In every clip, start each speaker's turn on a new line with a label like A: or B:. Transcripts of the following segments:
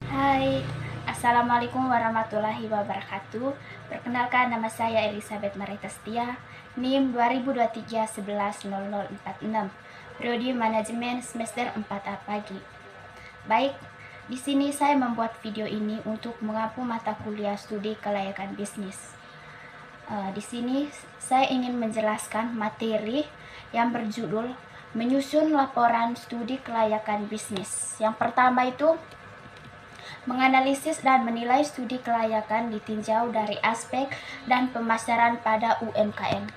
A: Hai, Assalamualaikum warahmatullahi wabarakatuh. Perkenalkan, nama saya Elizabeth Marita Setia, NIM 2023-11-0046, Prodi Manajemen semester 4A Pagi. Baik, di sini saya membuat video ini untuk mengampu mata kuliah studi kelayakan bisnis. Di sini saya ingin menjelaskan materi yang berjudul menyusun laporan studi kelayakan bisnis. Yang pertama itu menganalisis dan menilai studi kelayakan ditinjau dari aspek dan pemasaran pada UMKM.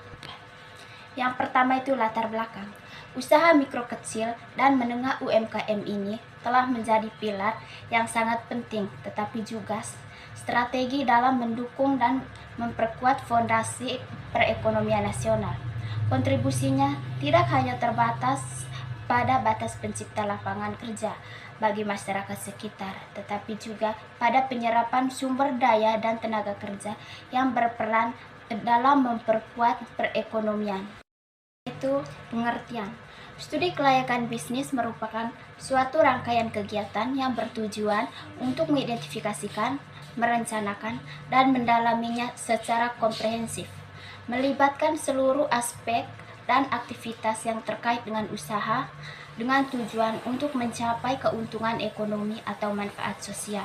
A: Yang pertama itu latar belakang. Usaha mikro kecil dan menengah UMKM ini telah menjadi pilar yang sangat penting, tetapi juga strategi dalam mendukung dan memperkuat fondasi perekonomian nasional. Kontribusinya tidak hanya terbatas pada batas pencipta lapangan kerja bagi masyarakat sekitar, tetapi juga pada penyerapan sumber daya dan tenaga kerja yang berperan dalam memperkuat perekonomian. Itu pengertian. Studi kelayakan bisnis merupakan suatu rangkaian kegiatan yang bertujuan untuk mengidentifikasikan, merencanakan, dan mendalaminya secara komprehensif, melibatkan seluruh aspek dan aktivitas yang terkait dengan usaha dengan tujuan untuk mencapai keuntungan ekonomi atau manfaat sosial.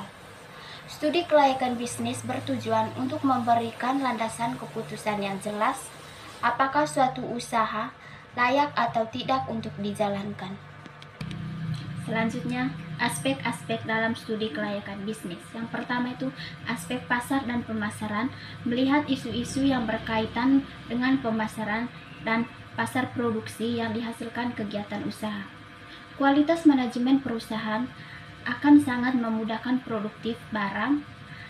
A: Studi kelayakan bisnis bertujuan untuk memberikan landasan keputusan yang jelas apakah suatu usaha layak atau tidak untuk dijalankan. Selanjutnya, aspek-aspek dalam studi kelayakan bisnis. Yang pertama itu aspek pasar dan pemasaran, melihat isu-isu yang berkaitan dengan pemasaran dan pasar produksi yang dihasilkan kegiatan usaha. Kualitas manajemen perusahaan akan sangat memudahkan produktif barang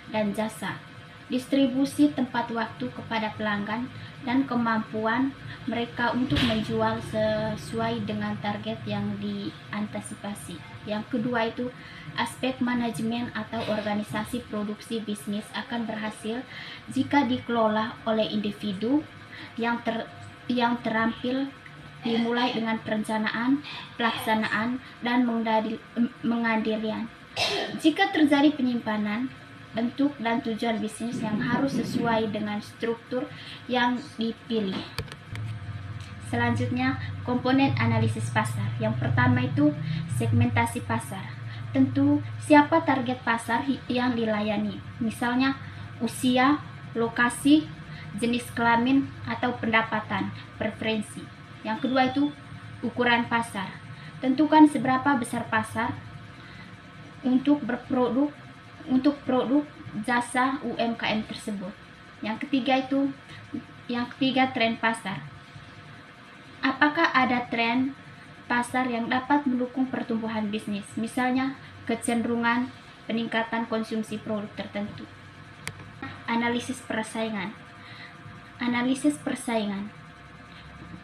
A: dan jasa, distribusi tempat waktu kepada pelanggan, dan kemampuan mereka untuk menjual sesuai dengan target yang diantisipasi. Yang kedua itu aspek manajemen atau organisasi produksi bisnis akan berhasil jika dikelola oleh individu yang terampil, dimulai dengan perencanaan, pelaksanaan, dan pengendalian. Jika terjadi penyimpanan, bentuk dan tujuan bisnis yang harus sesuai dengan struktur yang dipilih. Selanjutnya, komponen analisis pasar. Yang pertama itu segmentasi pasar. Tentu siapa target pasar yang dilayani, misalnya usia, lokasi, jenis kelamin, atau pendapatan, preferensi. Yang kedua itu ukuran pasar. Tentukan seberapa besar pasar untuk produk jasa UMKM tersebut. Yang ketiga tren pasar. Apakah ada tren pasar yang dapat mendukung pertumbuhan bisnis, misalnya kecenderungan peningkatan konsumsi produk tertentu. Analisis persaingan.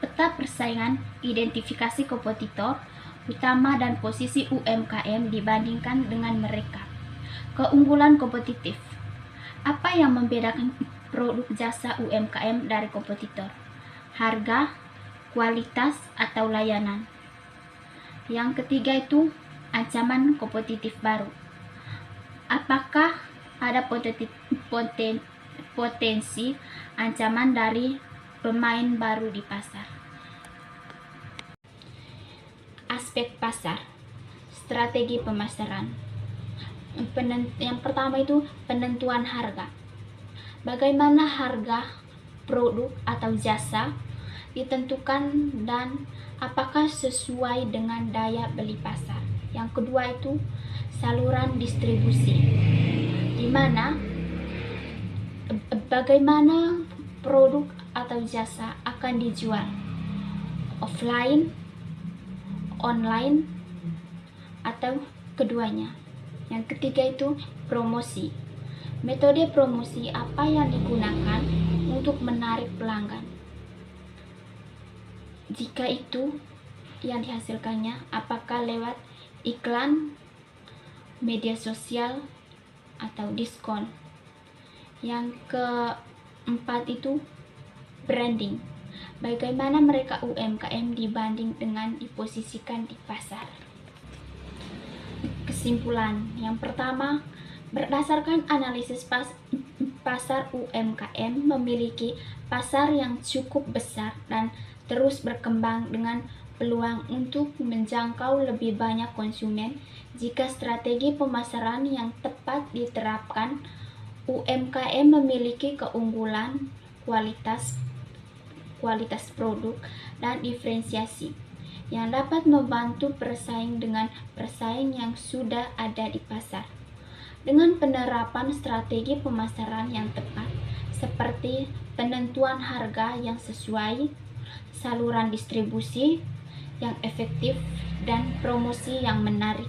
A: Peta persaingan, identifikasi kompetitor utama dan posisi UMKM dibandingkan dengan mereka. Keunggulan kompetitif. Apa yang membedakan produk jasa UMKM dari kompetitor? Harga, kualitas, atau layanan. Yang ketiga itu ancaman kompetitif baru. Apakah ada potensi ancaman dari pemain baru di pasar? Aspek pasar, strategi pemasaran. Yang pertama itu penentuan harga. Bagaimana harga produk atau jasa ditentukan dan apakah sesuai dengan daya beli pasar. Yang kedua itu saluran distribusi, di mana bagaimana produk atau jasa akan dijual, offline, online, atau keduanya. Yang ketiga itu promosi. Metode promosi apa yang digunakan untuk menarik pelanggan? Jika itu yang dihasilkannya, apakah lewat iklan, media sosial, atau diskon? Yang keempat itu branding. Bagaimana mereka UMKM dibanding dengan diposisikan di pasar? Kesimpulan yang pertama, berdasarkan analisis pasar UMKM memiliki pasar yang cukup besar dan terus berkembang dengan peluang untuk menjangkau lebih banyak konsumen. Jika strategi pemasaran yang tepat diterapkan, UMKM memiliki keunggulan kualitas produk dan diferensiasi yang dapat membantu bersaing dengan pesaing yang sudah ada di pasar. Dengan penerapan strategi pemasaran yang tepat, seperti penentuan harga yang sesuai, saluran distribusi yang efektif, dan promosi yang menarik,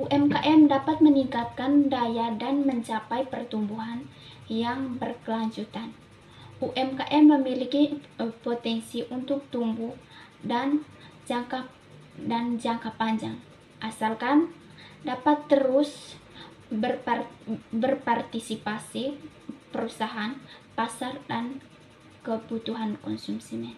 A: UMKM dapat meningkatkan daya dan mencapai pertumbuhan yang berkelanjutan. UMKM memiliki potensi untuk tumbuh dan jangka panjang, asalkan dapat terus berpartisipasi perusahaan, pasar, dan kebutuhan konsumen.